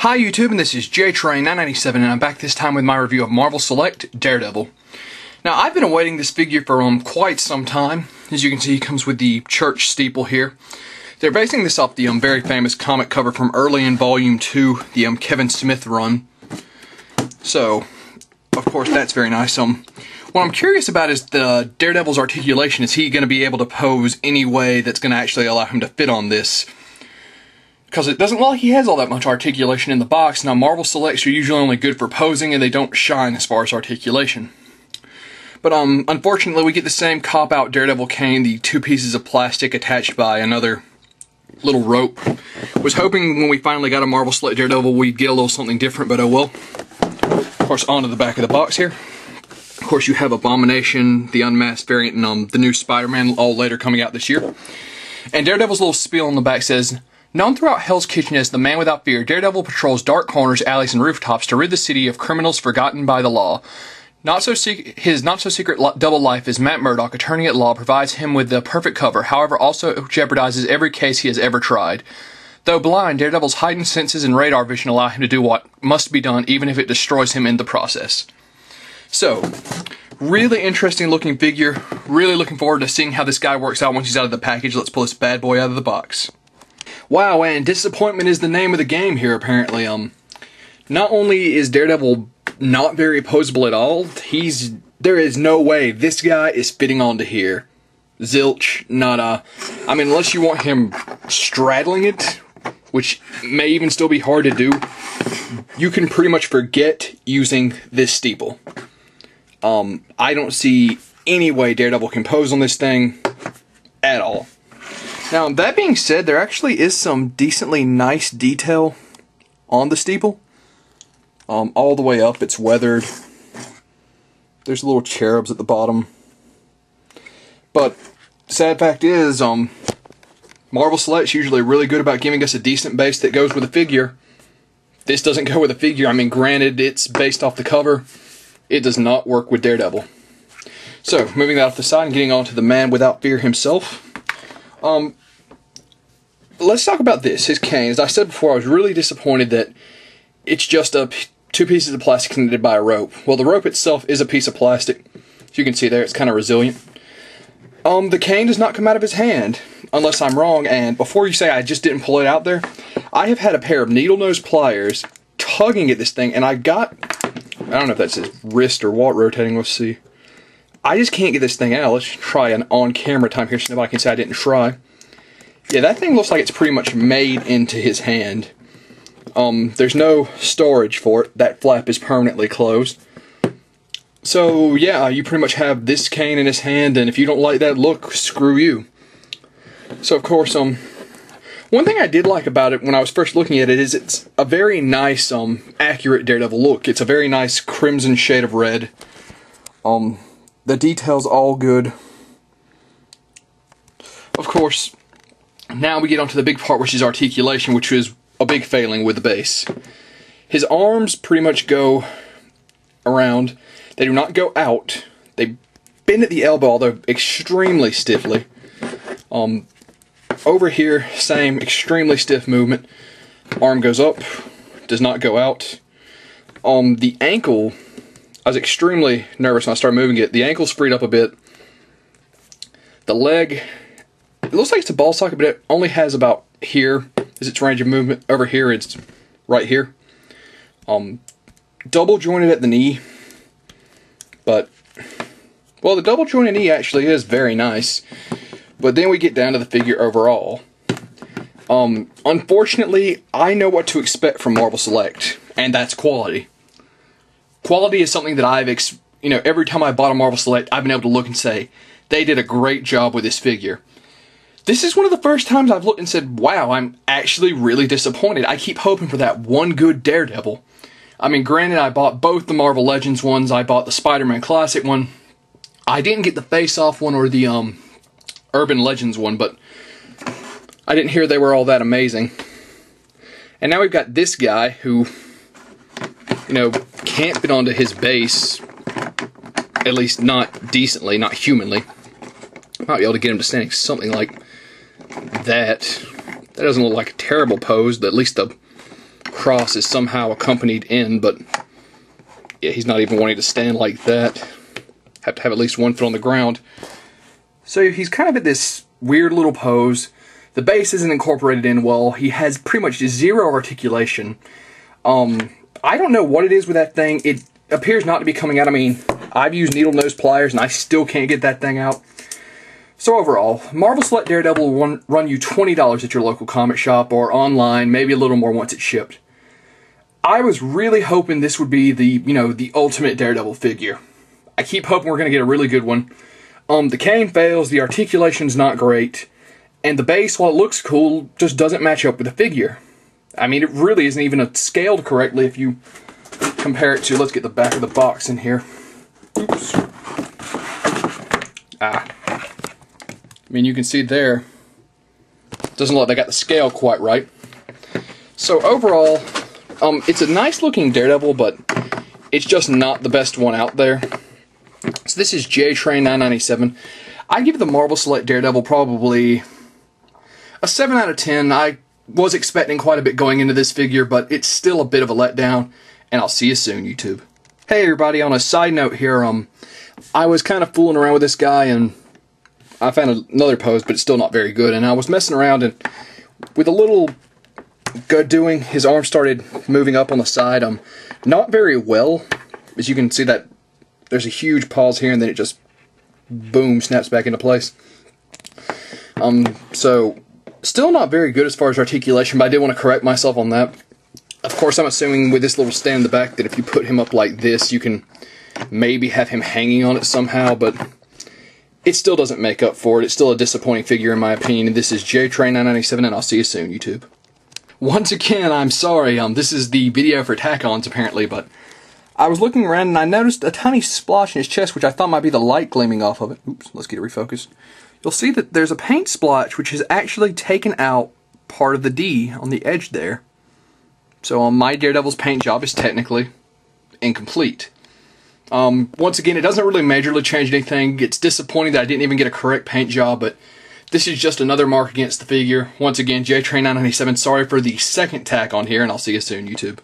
Hi YouTube, and this is JTrain997, and I'm back this time with my review of Marvel Select Daredevil. Now, I've been awaiting this figure for quite some time. As you can see, he comes with the church steeple here. They're basing this off the very famous comic cover from early in Volume 2, the Kevin Smith run. So, of course, that's very nice. What I'm curious about is the Daredevil's articulation. Is he going to be able to pose any way that's going to actually allow him to fit on this? Because it doesn't look like he has all that much articulation in the box. Now, Marvel Selects are usually only good for posing, and they don't shine as far as articulation. But unfortunately, we get the same cop-out Daredevil cane, the two pieces of plastic attached by another little rope. Was hoping when we finally got a Marvel Select Daredevil, we'd get a little something different, but oh well. Of course, onto the back of the box here. Of course, you have Abomination, the unmasked variant, and the new Spider-Man, all later coming out this year. And Daredevil's little spiel on the back says, known throughout Hell's Kitchen as the Man Without Fear, Daredevil patrols dark corners, alleys, and rooftops to rid the city of criminals forgotten by the law. His not-so-secret double life as Matt Murdock, attorney at law, provides him with the perfect cover, however also jeopardizes every case he has ever tried. Though blind, Daredevil's heightened senses and radar vision allow him to do what must be done, even if it destroys him in the process. So, really interesting looking figure. Really looking forward to seeing how this guy works out once he's out of the package. Let's pull this bad boy out of the box. Wow, and disappointment is the name of the game here, apparently. Not only is Daredevil not very poseable at all, there is no way this guy is fitting onto here. Zilch, nada. I mean, unless you want him straddling it, which may even still be hard to do, you can pretty much forget using this steeple. I don't see any way Daredevil can pose on this thing at all. Now, that being said, there actually is some decently nice detail on the steeple. All the way up, it's weathered. There's little cherubs at the bottom. But, sad fact is, Marvel Select's usually really good about giving us a decent base that goes with a figure. This doesn't go with a figure. I mean, granted, it's based off the cover. It does not work with Daredevil. So, moving that off the side and getting on to the Man Without Fear himself. Let's talk about this, his cane. As I said before, I was really disappointed that it's just two pieces of plastic connected by a rope. Well, the rope itself is a piece of plastic. As you can see there, it's kind of resilient. The cane does not come out of his hand, unless I'm wrong, and before you say I just didn't pull it out there, I have had a pair of needle-nose pliers tugging at this thing, and I don't know if that's his wrist or what rotating, let's see. I just can't get this thing out. Let's try an on-camera time here so nobody can say I didn't try. Yeah, that thing looks like it's pretty much made into his hand. There's no storage for it. That flap is permanently closed. So, yeah, you pretty much have this cane in his hand, and if you don't like that look, screw you. So, of course, one thing I did like about it when I was first looking at it is it's a very nice, accurate Daredevil look. It's a very nice crimson shade of red. The detail's all good. Of course, now we get onto the big part, which is articulation, which is a big failing with the base. His arms pretty much go around. They do not go out. They bend at the elbow, although extremely stiffly. Over here, same extremely stiff movement. Arm goes up, does not go out. The ankle, I was extremely nervous when I started moving it. The ankle's freed up a bit. The leg, it looks like it's a ball socket, but it only has about here is its range of movement. Over here, it's right here. Double jointed at the knee. But, well, the double jointed knee actually is very nice. But then we get down to the figure overall. Unfortunately, I know what to expect from Marvel Select, and that's quality. Quality is something that every time I bought a Marvel Select, I've been able to look and say, they did a great job with this figure. This is one of the first times I've looked and said, wow, I'm actually really disappointed. I keep hoping for that one good Daredevil. I mean, granted, I bought both the Marvel Legends ones. I bought the Spider-Man Classic one. I didn't get the Face-Off one or the Urban Legends one, but I didn't hear they were all that amazing. And now we've got this guy who, can't fit onto his base, at least not decently, not humanly. Might be able to get him to standing something like that. That doesn't look like a terrible pose, but at least the cross is somehow accompanied in, but yeah, he's not even wanting to stand like that. Have to have at least one foot on the ground. So he's kind of at this weird little pose. The base isn't incorporated in well. He has pretty much zero articulation. I don't know what it is with that thing. It appears not to be coming out. I mean, I've used needle nose pliers and I still can't get that thing out. So overall, Marvel Select Daredevil will run you $20 at your local comic shop or online, maybe a little more once it's shipped. I was really hoping this would be the, the ultimate Daredevil figure. I keep hoping we're going to get a really good one. The cane fails, the articulation's not great, and the base, while it looks cool, just doesn't match up with the figure. I mean, it really isn't even scaled correctly if you compare it to, let's get the back of the box in here. Oops. I mean, you can see there, doesn't look like they got the scale quite right. So overall, it's a nice looking Daredevil, but it's just not the best one out there. So this is J-Train 997. I'd give the Marvel Select Daredevil probably a 7 out of 10. I was expecting quite a bit going into this figure, but it's still a bit of a letdown, and I'll see you soon, YouTube. Hey everybody, on a side note here, I was kind of fooling around with this guy, and I found another pose, but it's still not very good, and I was messing around, and with a little good doing, his arm started moving up on the side, not very well. As you can see, that there's a huge pause here, and then it just, boom, snaps back into place. So, still not very good as far as articulation, but I did want to correct myself on that. Of course, I'm assuming with this little stand in the back that if you put him up like this, you can maybe have him hanging on it somehow, but it still doesn't make up for it. It's still a disappointing figure in my opinion. This is J-Train 997, and I'll see you soon, YouTube. Once again, I'm sorry, this is the video for tack-ons apparently, but I was looking around and I noticed a tiny splotch in his chest, which I thought might be the light gleaming off of it. Oops, let's get it refocused. You'll see that there's a paint splotch which has actually taken out part of the D on the edge there. So my Daredevil's paint job is technically incomplete. Once again, it doesn't really majorly change anything. It's disappointing that I didn't even get a correct paint job, but this is just another mark against the figure. Once again, J-Train 997, sorry for the second tack on here, and I'll see you soon, YouTube.